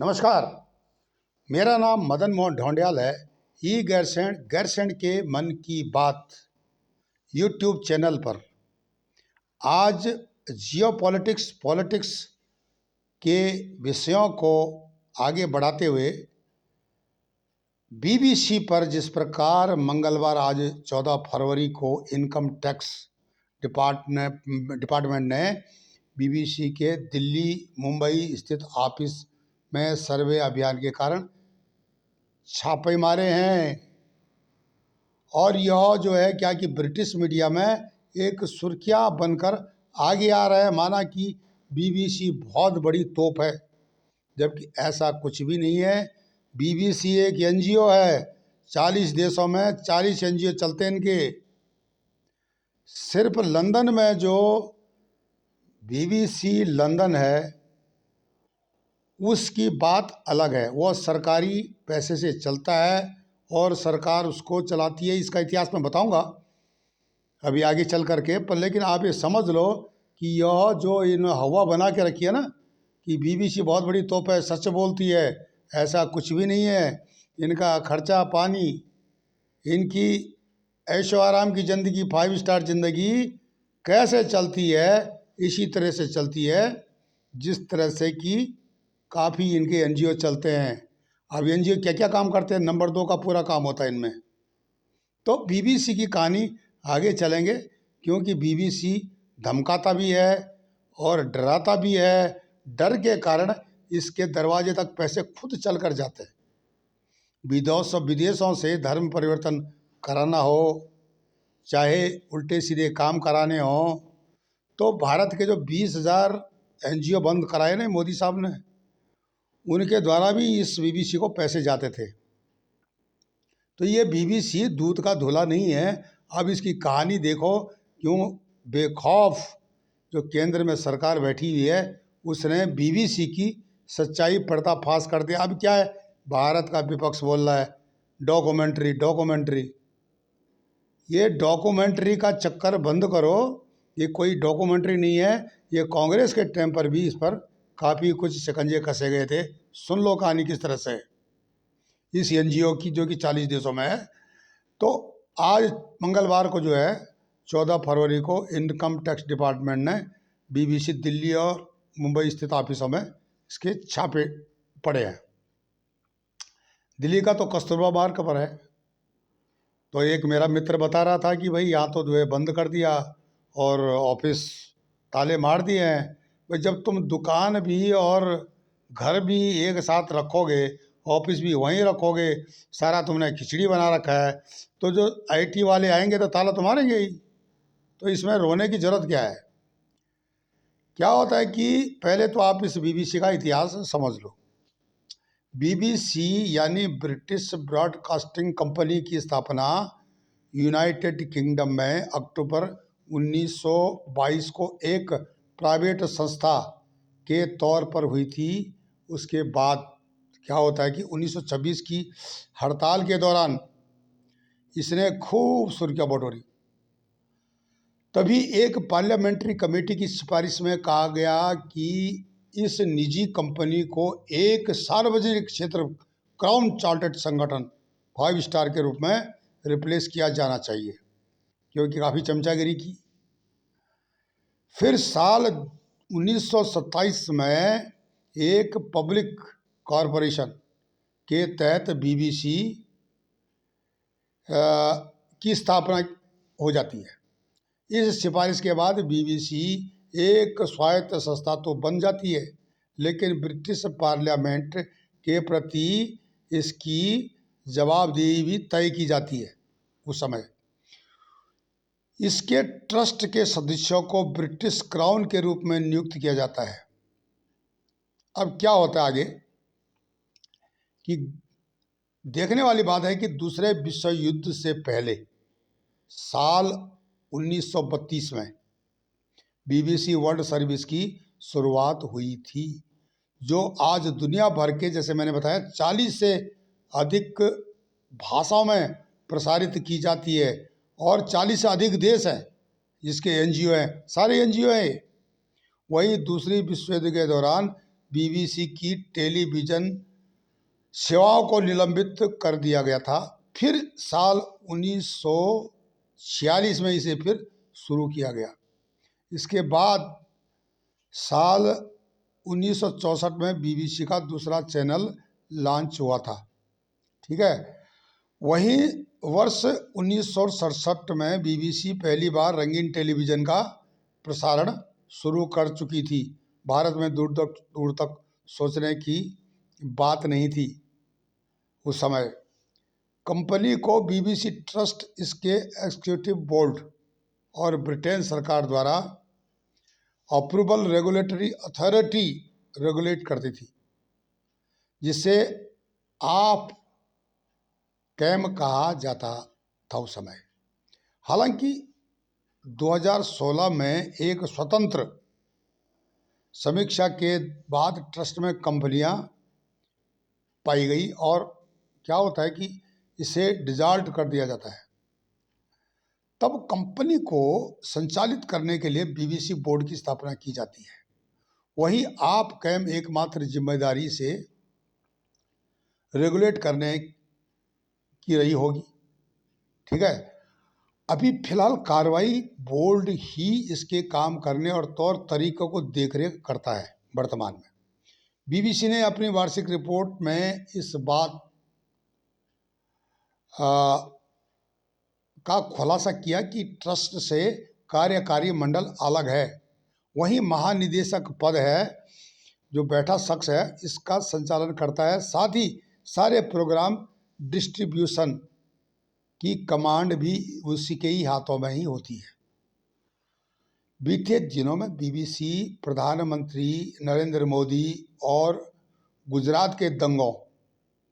नमस्कार। मेरा नाम मदन मोहन ढौंडियाल है। ई गैरसैंण के मन की बात यूट्यूब चैनल पर आज जियोपॉलिटिक्स पॉलिटिक्स के विषयों को आगे बढ़ाते हुए बीबीसी पर जिस प्रकार मंगलवार आज 14 फरवरी को इनकम टैक्स डिपार्टमेंट ने बीबीसी के दिल्ली मुंबई स्थित ऑफिस में सर्वे अभियान के कारण छापे मारे हैं। और यह जो है क्या कि ब्रिटिश मीडिया में एक सुर्खियां बनकर आगे आ रहा है, माना कि बीबीसी बहुत बड़ी तोप है, जबकि ऐसा कुछ भी नहीं है। बीबीसी एक एनजीओ है। 40 देशों में 40 एनजीओ चलते हैं इनके। सिर्फ लंदन में जो बीबीसी लंदन है उसकी बात अलग है। वो सरकारी पैसे से चलता है और सरकार उसको चलाती है। इसका इतिहास मैं बताऊंगा अभी आगे चल करके, पर लेकिन आप ये समझ लो कि यह जो इन हवा बना के रखी है ना कि बीबीसी बहुत बड़ी तोप है, सच बोलती है, ऐसा कुछ भी नहीं है। इनका खर्चा पानी, इनकी ऐशो आराम की ज़िंदगी, 5 स्टार ज़िंदगी कैसे चलती है, इसी तरह से चलती है जिस तरह से कि काफ़ी इनके एनजीओ चलते हैं। अब एनजीओ क्या क्या काम करते हैं, नंबर 2 का पूरा काम होता है इनमें। तो बीबीसी की कहानी आगे चलेंगे, क्योंकि बीबीसी धमकाता भी है और डराता भी है। डर के कारण इसके दरवाजे तक पैसे खुद चल कर जाते हैं। विदेशों से धर्म परिवर्तन कराना हो, चाहे उल्टे सीधे काम कराने हो, तो भारत के जो 20,000 एनजीओ बंद कराए ना मोदी साहब ने, उनके द्वारा भी इस बीबीसी को पैसे जाते थे। तो ये बीबीसी दूध का धुला नहीं है। अब इसकी कहानी देखो, क्यों बेखौफ जो केंद्र में सरकार बैठी हुई है उसने बीबीसी की सच्चाई पर्दाफाश कर दिया। अब क्या है, भारत का विपक्ष बोल रहा है डॉक्यूमेंट्री। ये डॉक्यूमेंट्री का चक्कर बंद करो। ये कोई डॉक्यूमेंट्री नहीं है। ये कांग्रेस के टाइम पर भी इस पर काफ़ी कुछ शिकंजे कसे गए थे। सुन लो कहानी किस तरह से इस एनजीओ की, जो कि 40 देशों में है। तो आज मंगलवार को जो है 14 फरवरी को इनकम टैक्स डिपार्टमेंट ने बीबीसी दिल्ली और मुंबई स्थित ऑफिसों में इसके छापे पड़े हैं। दिल्ली का तो कस्तूरबा मार्ग पर है। तो एक मेरा मित्र बता रहा था कि भाई यहाँ तो जो है बंद कर दिया और ऑफिस ताले मार दिए हैं। भाई जब तुम दुकान भी और घर भी एक साथ रखोगे, ऑफिस भी वहीं रखोगे, सारा तुमने खिचड़ी बना रखा है, तो जो आईटी वाले आएंगे तो ताला तो मारेंगे ही। तो इसमें रोने की ज़रूरत क्या है। क्या होता है कि पहले तो आप इस बीबीसी का इतिहास समझ लो। बीबीसी यानी ब्रिटिश ब्रॉडकास्टिंग कंपनी की स्थापना यूनाइटेड किंगडम में अक्टूबर 1922 को एक प्राइवेट संस्था के तौर पर हुई थी। उसके बाद क्या होता है कि 1926 की हड़ताल के दौरान इसने खूब सुर्खियां बटोरी। तभी एक पार्लियामेंट्री कमेटी की सिफारिश में कहा गया कि इस निजी कंपनी को एक सार्वजनिक क्षेत्र क्राउन चार्टर्ड संगठन 5 स्टार के रूप में रिप्लेस किया जाना चाहिए, क्योंकि काफ़ी चमचागिरी की। फिर साल 1927 में एक पब्लिक कॉरपोरेशन के तहत बीबीसी की स्थापना हो जाती है। इस सिफारिश के बाद बीबीसी एक स्वायत्त संस्था तो बन जाती है, लेकिन ब्रिटिश पार्लियामेंट के प्रति इसकी जवाबदेही भी तय की जाती है। उस समय इसके ट्रस्ट के सदस्यों को ब्रिटिश क्राउन के रूप में नियुक्त किया जाता है। अब क्या होता है आगे कि देखने वाली बात है कि दूसरे विश्व युद्ध से पहले साल 1932 में बीबीसी वर्ल्ड सर्विस की शुरुआत हुई थी, जो आज दुनिया भर के, जैसे मैंने बताया, 40 से अधिक भाषाओं में प्रसारित की जाती है और 40 से अधिक देश हैं जिसके एनजीओ हैं, सारे एनजीओ हैं। वहीं दूसरी विश्व युद्ध के दौरान बीबीसी की टेलीविज़न सेवाओं को निलंबित कर दिया गया था। फिर साल 1946 में इसे फिर शुरू किया गया। इसके बाद साल 1964 में बीबीसी का दूसरा चैनल लॉन्च हुआ था। ठीक है। वहीं वर्ष 1967 में बीबीसी पहली बार रंगीन टेलीविज़न का प्रसारण शुरू कर चुकी थी। भारत में दूर तक सोचने की बात नहीं थी उस समय। कंपनी को बीबीसी ट्रस्ट इसके एग्जीक्यूटिव बोर्ड और ब्रिटेन सरकार द्वारा अप्रूवल रेगुलेटरी अथॉरिटी रेगुलेट करती थी, जिसे आप कैम कहा जाता था उस समय। हालांकि 2016 में एक स्वतंत्र समीक्षा के बाद ट्रस्ट में कंपनियां पाई गई और क्या होता है कि इसे डिसॉल्व कर दिया जाता है। तब कंपनी को संचालित करने के लिए बीबीसी बोर्ड की स्थापना की जाती है। वही आप कैम एकमात्र जिम्मेदारी से रेगुलेट करने की रही होगी। ठीक है। अभी फिलहाल कार्रवाई बोर्ड ही इसके काम करने और तौर तरीकों को देखरेख करता है। वर्तमान में बीबीसी ने अपनी वार्षिक रिपोर्ट में इस बात का खुलासा किया कि ट्रस्ट से कार्यकारी मंडल अलग है। वहीं महानिदेशक पद है, जो बैठा शख्स है, इसका संचालन करता है। साथ ही सारे प्रोग्राम डिस्ट्रीब्यूशन की कमांड भी उसी के ही हाथों में ही होती है। बीते दिनों में बीबीसी प्रधानमंत्री नरेंद्र मोदी और गुजरात के दंगों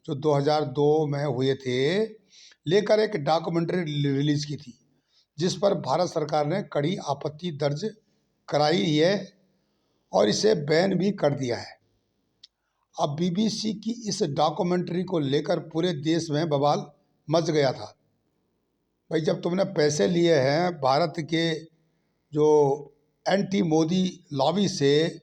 जो 2002 में हुए थे लेकर एक डॉक्यूमेंट्री रिलीज की थी, जिस पर भारत सरकार ने कड़ी आपत्ति दर्ज कराई है और इसे बैन भी कर दिया है। अब बीबीसी की इस डॉक्यूमेंट्री को लेकर पूरे देश में बवाल मच गया था। भाई, जब तुमने पैसे लिए हैं भारत के जो एंटी मोदी लॉबी से,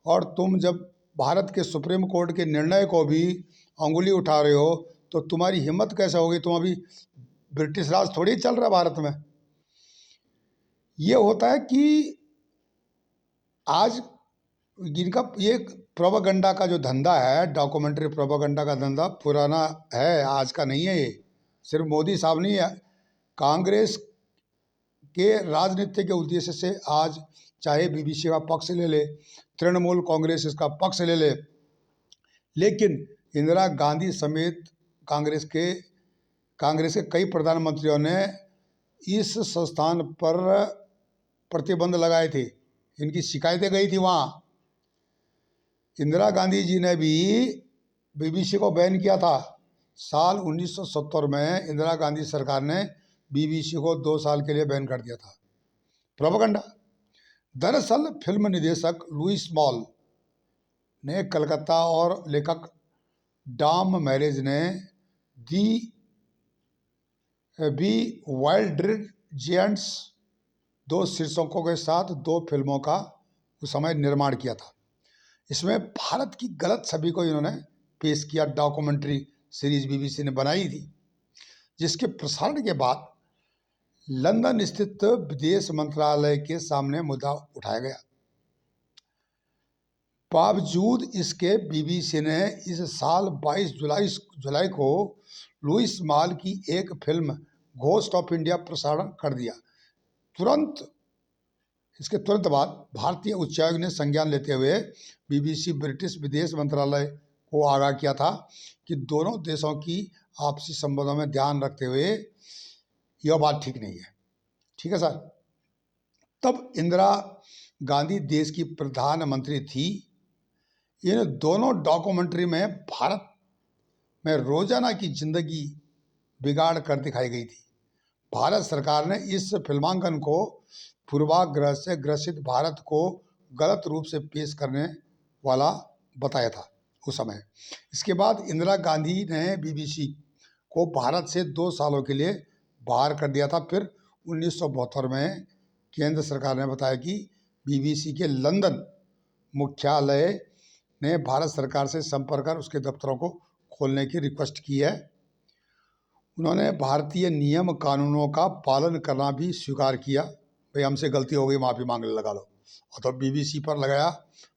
और तुम जब भारत के सुप्रीम कोर्ट के निर्णय को भी अंगुली उठा रहे हो, तो तुम्हारी हिम्मत कैसे होगी? तुम अभी ब्रिटिश राज थोड़ी चल रहा है भारत में। ये होता है कि आज इनका ये प्रोपेगेंडा का जो धंधा है, डॉक्यूमेंट्री प्रोपेगेंडा का धंधा पुराना है, आज का नहीं है। ये सिर्फ मोदी साहब नहीं है, कांग्रेस के राजनीति के उद्देश्य से आज चाहे बीबीसी का पक्ष ले ले, तृणमूल कांग्रेस इसका पक्ष ले ले, लेकिन इंदिरा गांधी समेत कांग्रेस के कई प्रधानमंत्रियों ने इस संस्थान पर प्रतिबंध लगाए थे। इनकी शिकायतें गई थी वहाँ। इंदिरा गांधी जी ने भी बीबीसी को बैन किया था। साल 1970 में इंदिरा गांधी सरकार ने बीबीसी को 2 साल के लिए बैन कर दिया था। प्रोपेगेंडा। दरअसल फिल्म निर्देशक लुइस मॉल ने कलकत्ता और लेखक डॉम मैरेज ने दी वाइल्ड जियंट्स 2 शीर्षकों के साथ 2 फिल्मों का उस समय निर्माण किया था। इसमें भारत की गलत छवि को इन्होंने पेश किया। डॉक्यूमेंट्री सीरीज बीबीसी ने बनाई थी, जिसके प्रसारण के बाद लंदन स्थित विदेश मंत्रालय के सामने मुद्दा उठाया गया। बावजूद इसके बीबीसी ने इस साल 22 जुलाई को लुइस मॉल की एक फिल्म घोस्ट ऑफ इंडिया प्रसारण कर दिया। इसके तुरंत बाद भारतीय उच्चायोग ने संज्ञान लेते हुए बीबीसी ब्रिटिश विदेश मंत्रालय को आगाह किया था कि दोनों देशों की आपसी संबंधों में ध्यान रखते हुए यह बात ठीक नहीं है। ठीक है सर। तब इंदिरा गांधी देश की प्रधानमंत्री थी। इन दोनों डॉक्यूमेंट्री में भारत में रोजाना की जिंदगी बिगाड़ कर दिखाई गई थी। भारत सरकार ने इस फिल्मांकन को पूर्वाग्रह से ग्रसित भारत को गलत रूप से पेश करने वाला बताया था उस समय। इसके बाद इंदिरा गांधी ने बीबीसी को भारत से 2 सालों के लिए बाहर कर दिया था। फिर 1972 में केंद्र सरकार ने बताया कि बीबीसी के लंदन मुख्यालय ने भारत सरकार से संपर्क कर उसके दफ्तरों को खोलने की रिक्वेस्ट की है। उन्होंने भारतीय नियम कानूनों का पालन करना भी स्वीकार किया। भाई हमसे गलती हो गई, माफ़ी मांगने लगा लो। और तो बीबीसी पर लगाया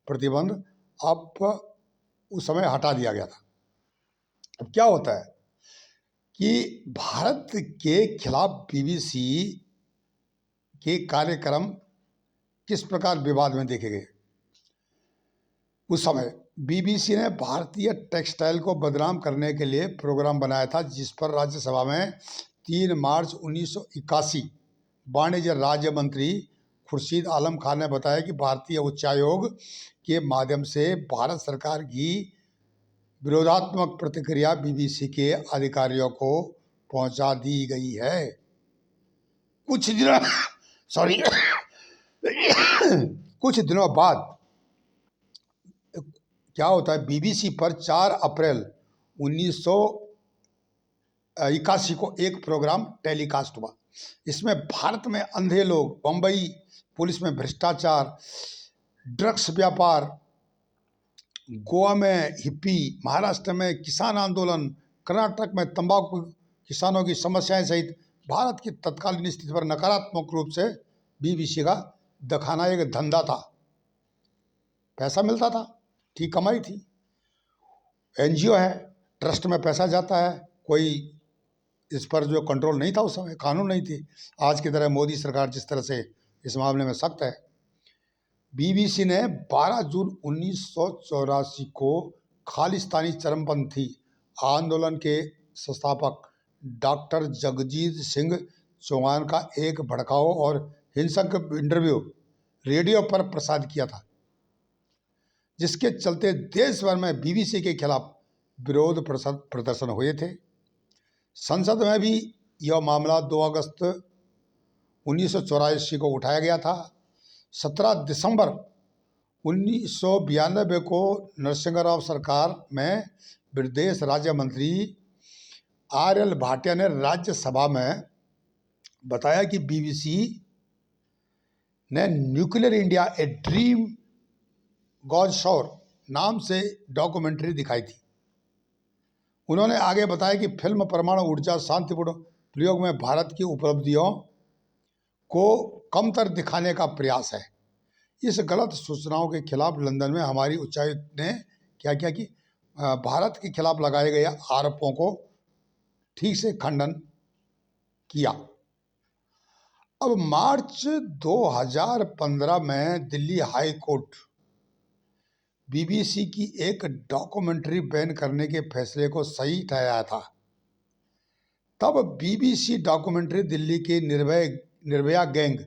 प्रतिबंध अब उस समय हटा दिया गया था। अब क्या होता है कि भारत के खिलाफ बीबीसी के कार्यक्रम किस प्रकार विवाद में देखे गए। उस समय बीबीसी ने भारतीय टेक्सटाइल को बदनाम करने के लिए प्रोग्राम बनाया था, जिस पर राज्यसभा में 3 मार्च 1981 वाणिज्य राज्य मंत्री खुर्शीद आलम खान ने बताया कि भारतीय उच्चायोग के माध्यम से भारत सरकार की विरोधात्मक प्रतिक्रिया बीबीसी के अधिकारियों को पहुंचा दी गई है। कुछ दिनों सॉरी कुछ दिनों बाद क्या होता है, बीबीसी पर 4 अप्रैल 1981 को एक प्रोग्राम टेलीकास्ट हुआ। इसमें भारत में अंधे लोग, बम्बई पुलिस में भ्रष्टाचार, ड्रग्स व्यापार, गोवा में हिप्पी, महाराष्ट्र में किसान आंदोलन, कर्नाटक में तंबाकू किसानों की समस्याएं सहित भारत की तत्कालीन स्थिति पर नकारात्मक रूप से बीबीसी का दिखाना एक धंधा था। पैसा मिलता था, ठीक कमाई थी। एनजीओ है, ट्रस्ट में पैसा जाता है, कोई इस पर जो कंट्रोल नहीं था उस समय, कानून नहीं थी। आज की तरह मोदी सरकार जिस तरह से इस मामले में सख्त है। बीबीसी ने 12 जून 1984 को खालिस्तानी चरमपंथी आंदोलन के संस्थापक डॉक्टर जगजीत सिंह चौहान का एक भड़काऊ और हिंसक इंटरव्यू रेडियो पर प्रसारित किया था, जिसके चलते देश भर में बीबीसी के खिलाफ विरोध प्रदर्शन हुए थे। संसद में भी यह मामला 2 अगस्त 1984 को उठाया गया था। 17 दिसंबर 1992 को नरसिंह राव सरकार में विदेश राज्य मंत्री RL भाटिया ने राज्यसभा में बताया कि बीबीसी ने nuclear India a dream goes sour नाम से डॉक्यूमेंट्री दिखाई थी। उन्होंने आगे बताया कि फिल्म परमाणु ऊर्जा शांतिपूर्ण प्रयोग में भारत की उपलब्धियों को कमतर दिखाने का प्रयास है। इस गलत सूचनाओं के खिलाफ लंदन में हमारी उच्चायुक्त ने क्या किया कि भारत के खिलाफ लगाए गए आरोपों को ठीक से खंडन किया। अब मार्च 2015 में दिल्ली हाई कोर्ट बीबीसी की एक डॉक्यूमेंट्री बैन करने के फैसले को सही ठहराया था। तब बीबीसी डॉक्यूमेंट्री दिल्ली के निर्भया गैंग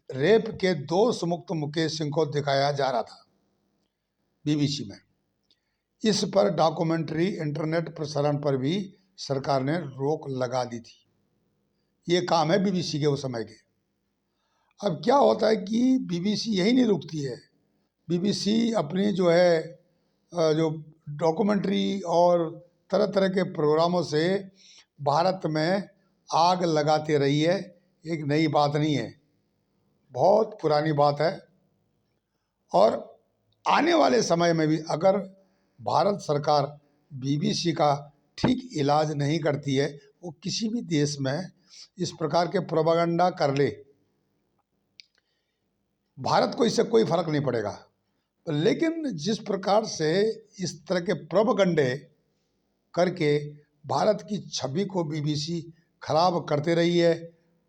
रेप के दोष मुक्त मुकेश सिंह को दिखाया जा रहा था बीबीसी में। इस पर डॉक्यूमेंट्री इंटरनेट प्रसारण पर भी सरकार ने रोक लगा दी थी। ये काम है बीबीसी के उस समय के। अब क्या होता है कि बीबीसी यही नहीं रुकती है। बीबीसी अपनी जो है जो डॉक्यूमेंट्री और तरह तरह के प्रोग्रामों से भारत में आग लगाते रही है। एक नई बात नहीं है, बहुत पुरानी बात है। और आने वाले समय में भी अगर भारत सरकार बीबीसी का ठीक इलाज नहीं करती है, वो किसी भी देश में इस प्रकार के प्रोपेगेंडा कर ले, भारत को इससे कोई फर्क नहीं पड़ेगा। लेकिन जिस प्रकार से इस तरह के प्रोपेगेंडे करके भारत की छवि को बीबीसी खराब करते रही है।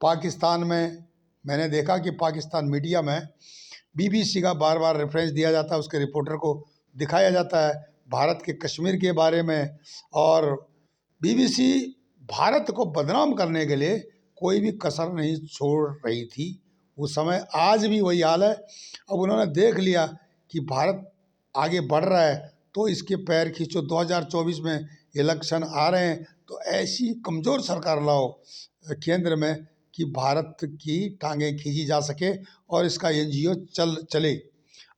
पाकिस्तान में मैंने देखा कि पाकिस्तान मीडिया में बीबीसी का बार बार रेफरेंस दिया जाता है, उसके रिपोर्टर को दिखाया जाता है भारत के कश्मीर के बारे में। और बीबीसी भारत को बदनाम करने के लिए कोई भी कसर नहीं छोड़ रही थी उस समय। आज भी वही हाल है। अब उन्होंने देख लिया कि भारत आगे बढ़ रहा है तो इसके पैर खींचो। 2024 में इलेक्शन आ रहे हैं तो ऐसी कमज़ोर सरकार लाओ केंद्र में कि भारत की टांगें खींची जा सके और इसका एनजीओ चले।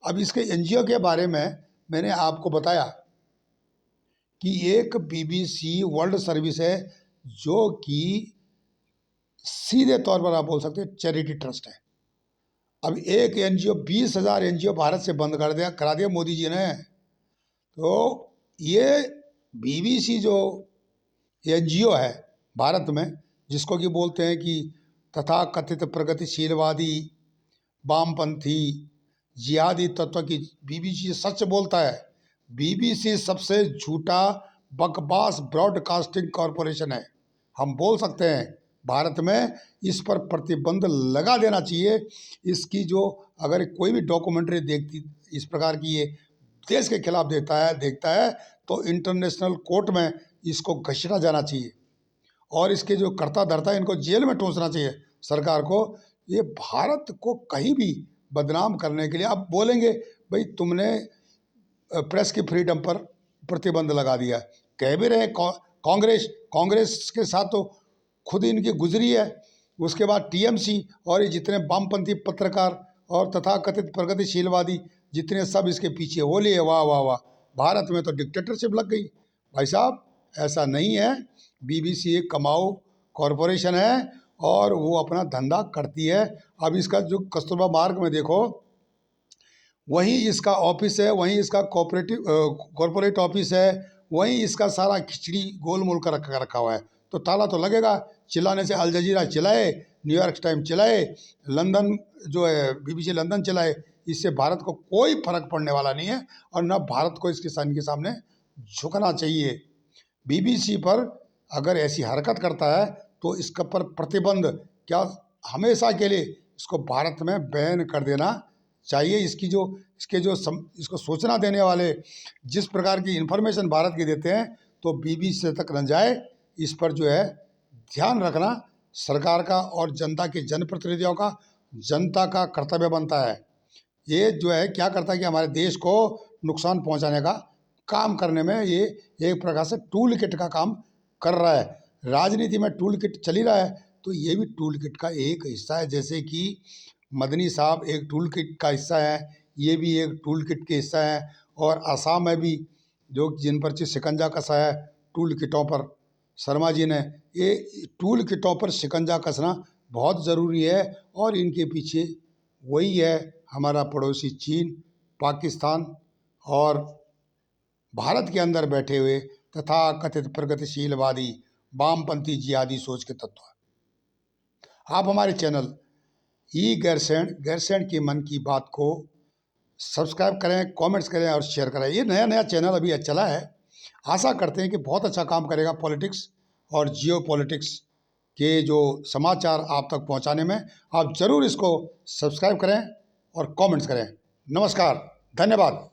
अब इसके एनजीओ के बारे में मैंने आपको बताया कि एक बीबीसी वर्ल्ड सर्विस है जो कि सीधे तौर पर आप बोल सकते हैं चैरिटी ट्रस्ट है। अब एक एनजीओ 20,000 एनजीओ भारत से बंद करा दिया मोदी जी ने। तो ये बीबीसी जो एनजीओ है भारत में, जिसको कि बोलते हैं कि तथाकथित प्रगतिशीलवादी वामपंथी जिहादी तत्व की, बीबीसी सच बोलता है। बीबीसी सबसे झूठा बकवास ब्रॉडकास्टिंग कॉरपोरेशन है। हम बोल सकते हैं भारत में इस पर प्रतिबंध लगा देना चाहिए। इसकी जो अगर कोई भी डॉक्यूमेंट्री देखती इस प्रकार की ये देश के खिलाफ देखता है तो इंटरनेशनल कोर्ट में इसको घसीटा जाना चाहिए और इसके जो कर्ता धर्ता है इनको जेल में ठूंसना चाहिए सरकार को। ये भारत को कहीं भी बदनाम करने के लिए अब बोलेंगे भाई तुमने प्रेस की फ्रीडम पर प्रतिबंध लगा दिया। कह भी रहे कांग्रेस के साथ तो खुद इनकी गुजरी है, उसके बाद टीएमसी और ये जितने वामपंथी पत्रकार और तथाकथित प्रगतिशीलवादी जितने सब इसके पीछे हो लिए। वाह वाह वाह, भारत में तो डिक्टेटरशिप लग गई। भाई साहब ऐसा नहीं है, बीबीसी एक कमाऊ कॉरपोरेशन है और वो अपना धंधा करती है। अब इसका जो कस्तूरबा मार्ग में देखो, वहीं इसका ऑफिस है, वहीं इसका कॉरपोरेट ऑफिस है, वहीं इसका सारा खिचड़ी गोल मोल कर रखा हुआ है। तो ताला तो लगेगा। चिल्लाने से अल जजीरा चिल्लाए, न्यूयॉर्क टाइम चिल्लाए, लंदन जो है बीबीसी लंदन चिल्लाए, इससे भारत को कोई फर्क पड़ने वाला नहीं है और न भारत को इसके सामने झुकना चाहिए। बीबीसी पर अगर ऐसी हरकत करता है तो इसका पर प्रतिबंध क्या हमेशा के लिए इसको भारत में बैन कर देना चाहिए। इसको सूचना देने वाले जिस प्रकार की इन्फॉर्मेशन भारत की देते हैं तो बीबीसी तक न जाए, इस पर जो है ध्यान रखना सरकार का और जनता के जनप्रतिनिधियों का, जनता का कर्तव्य बनता है। ये जो है क्या करता है कि हमारे देश को नुकसान पहुंचाने का काम करने में ये एक प्रकार से टूल किट का काम कर रहा है। राजनीति में टूल किट चल ही रहा है तो ये भी टूल किट का एक हिस्सा है। जैसे कि मदनी साहब एक टूल किट का हिस्सा है, ये भी एक टूल किट के हिस्सा है। और असम में भी जो जिन पर शिकंजा कसा है टूल किटों पर, शर्मा जी ने, ये टूल किटों पर शिकंजा कसना बहुत ज़रूरी है। और इनके पीछे वही है हमारा पड़ोसी चीन, पाकिस्तान और भारत के अंदर बैठे हुए तथा कथित प्रगतिशीलवादी वामपंथी जिहादी सोच के तत्व। आप हमारे चैनल ई गैरसैंण के मन की बात को सब्सक्राइब करें, कमेंट्स करें और शेयर करें। ये नया चैनल अभी चला है, आशा करते हैं कि बहुत अच्छा काम करेगा पॉलिटिक्स और जियो पॉलिटिक्स के जो समाचार आप तक पहुंचाने में। आप ज़रूर इसको सब्सक्राइब करें और कमेंट्स करें। नमस्कार, धन्यवाद।